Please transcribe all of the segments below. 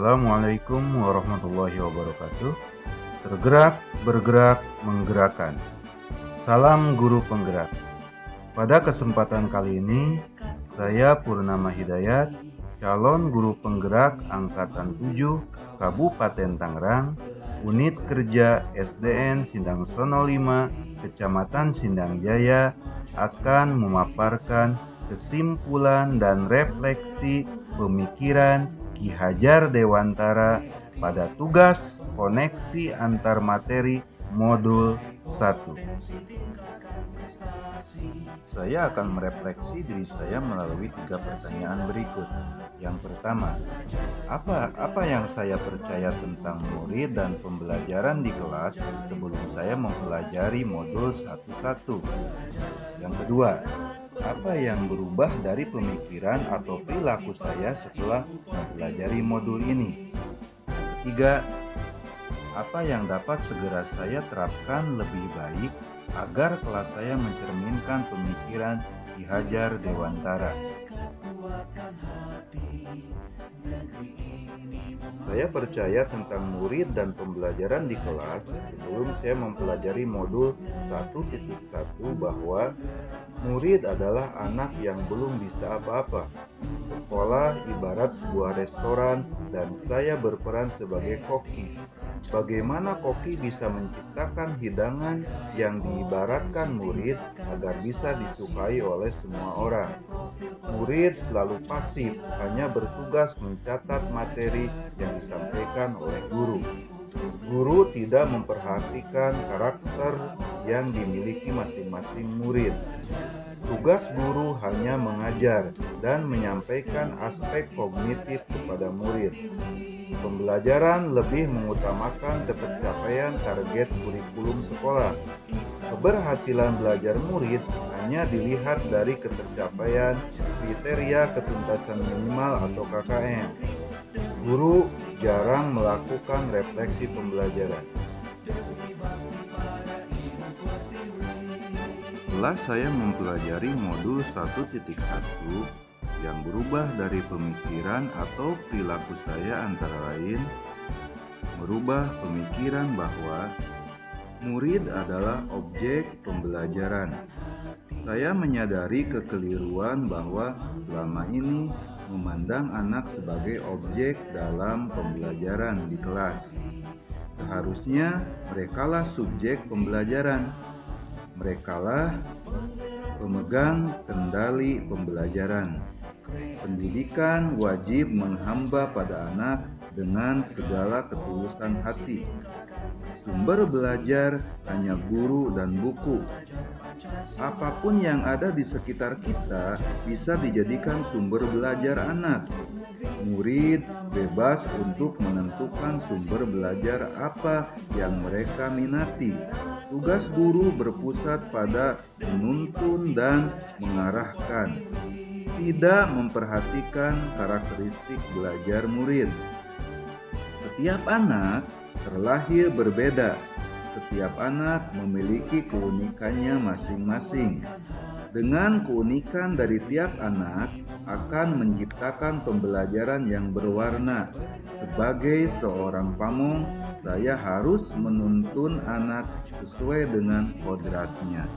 Assalamualaikum warahmatullahi wabarakatuh. Tergerak, bergerak, menggerakkan. Salam guru penggerak. Pada kesempatan kali ini, saya Purnama Hidayat, calon guru penggerak Angkatan 7 Kabupaten Tangerang, Unit Kerja SDN Sindang Sono 5, Kecamatan Sindang Jaya, akan memaparkan kesimpulan dan refleksi pemikiran Ki Hajar Dewantara pada tugas koneksi antar materi modul 1. Saya akan merefleksi diri saya melalui 3 pertanyaan berikut. Yang pertama, apa yang saya percaya tentang murid dan pembelajaran di kelas sebelum saya mempelajari modul 1-1? Yang kedua, apa yang berubah dari pemikiran atau perilaku saya setelah mempelajari modul ini? Yang ketiga, apa yang dapat segera saya terapkan lebih baik agar kelas saya mencerminkan pemikiran Ki Hajar Dewantara? Saya percaya tentang murid dan pembelajaran di kelas sebelum saya mempelajari modul 1.1 bahwa murid adalah anak yang belum bisa apa-apa. Sekolah ibarat sebuah restoran dan saya berperan sebagai koki. Bagaimana koki bisa menciptakan hidangan yang diibaratkan murid agar bisa disukai oleh semua orang? Murid selalu pasif, hanya bertugas mencatat materi yang disampaikan oleh guru. Guru tidak memperhatikan karakter yang dimiliki masing-masing murid. Tugas guru hanya mengajar dan menyampaikan aspek kognitif kepada murid. Pembelajaran lebih mengutamakan tercapaian target kurikulum sekolah. Keberhasilan belajar murid hanya dilihat dari ketercapaian kriteria ketuntasan minimal atau KKM. Guru jarang melakukan refleksi pembelajaran. Setelah saya mempelajari modul 1.1 yang berubah dari pemikiran atau perilaku saya antara lain merubah pemikiran bahwa murid adalah objek pembelajaran. Saya menyadari kekeliruan bahwa selama ini memandang anak sebagai objek dalam pembelajaran di kelas. Seharusnya merekalah subjek pembelajaran. Merekalah pemegang kendali pembelajaran. Pendidikan wajib menghamba pada anak dengan segala ketulusan hati. Sumber belajar hanya guru dan buku. Apapun yang ada di sekitar kita bisa dijadikan sumber belajar anak. Murid bebas untuk menentukan sumber belajar apa yang mereka minati. Tugas guru berpusat pada menuntun dan mengarahkan, tidak memperhatikan karakteristik belajar murid. Setiap anak terlahir berbeda. Setiap anak memiliki keunikannya masing-masing. Dengan keunikan dari tiap anak akan menciptakan pembelajaran yang berwarna. Sebagai seorang pamong, saya harus menuntun anak sesuai dengan kodratnya.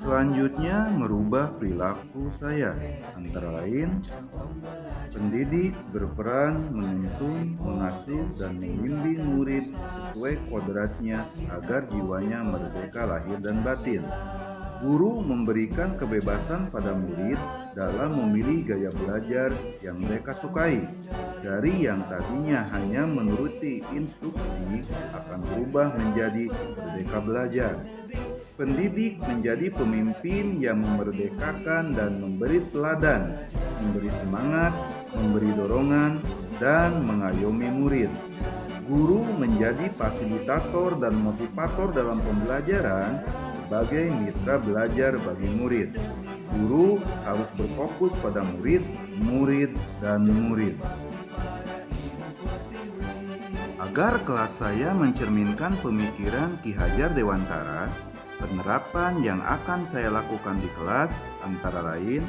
Selanjutnya, merubah perilaku saya. Antara lain, pendidik berperan menuntun, mengasuh, dan membimbing murid sesuai kodratnya agar jiwanya merdeka lahir dan batin. Guru memberikan kebebasan pada murid dalam memilih gaya belajar yang mereka sukai. Dari yang tadinya hanya menuruti instruksi akan berubah menjadi merdeka belajar. Pendidik menjadi pemimpin yang memerdekakan dan memberi teladan, memberi semangat, memberi dorongan, dan mengayomi murid. Guru menjadi fasilitator dan motivator dalam pembelajaran sebagai mitra belajar bagi murid. Guru harus berfokus pada murid, dan murid. Agar kelas saya mencerminkan pemikiran Ki Hajar Dewantara, penerapan yang akan saya lakukan di kelas antara lain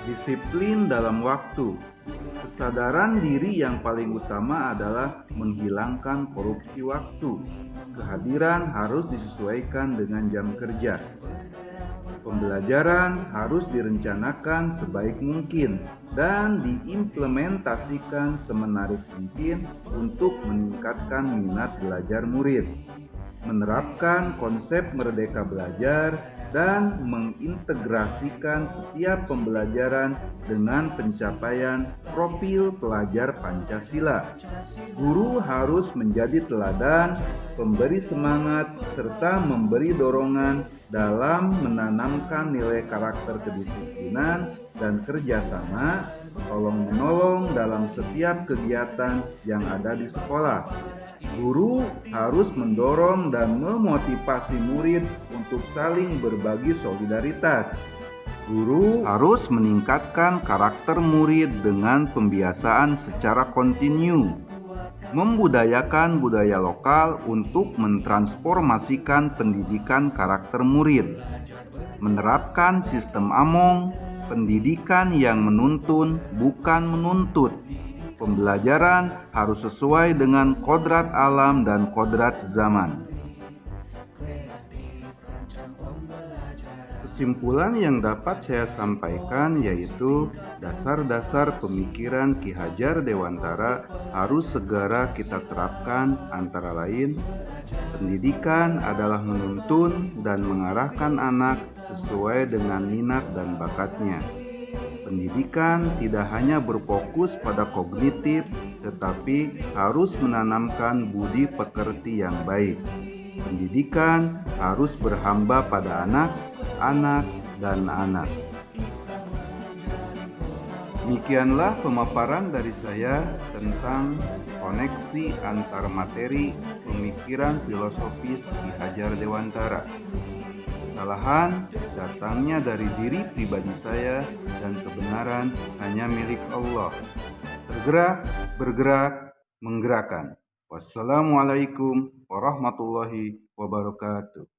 Disiplin dalam waktu. Kesadaran diri yang paling utama adalah menghilangkan korupsi waktu. Kehadiran harus disesuaikan dengan jam kerja. Pembelajaran harus direncanakan sebaik mungkin dan diimplementasikan semenarik mungkin untuk meningkatkan minat belajar murid. Menerapkan konsep merdeka belajar dan mengintegrasikan setiap pembelajaran dengan pencapaian profil pelajar Pancasila. Guru harus menjadi teladan, pemberi semangat, serta memberi dorongan dalam menanamkan nilai karakter kedisiplinan dan kerjasama, tolong-menolong dalam setiap kegiatan yang ada di sekolah. Guru harus mendorong dan memotivasi murid untuk saling berbagi solidaritas. Guru harus meningkatkan karakter murid dengan pembiasaan secara kontinu, membudayakan budaya lokal untuk mentransformasikan pendidikan karakter murid, menerapkan sistem AMONG, pendidikan yang menuntun bukan menuntut. Pembelajaran harus sesuai dengan kodrat alam dan kodrat zaman. Kesimpulan yang dapat saya sampaikan yaitu dasar-dasar pemikiran Ki Hajar Dewantara harus segera kita terapkan, antara lain pendidikan adalah menuntun dan mengarahkan anak sesuai dengan minat dan bakatnya. Pendidikan tidak hanya berfokus pada kognitif, tetapi harus menanamkan budi pekerti yang baik. Pendidikan harus berhamba pada anak, dan anak. Demikianlah pemaparan dari saya tentang koneksi antar materi pemikiran filosofis Ki Hajar Dewantara. Kesalahan datangnya dari diri pribadi saya dan kebenaran hanya milik Allah. Bergerak, bergerak, menggerakkan. Wassalamualaikum warahmatullahi wabarakatuh.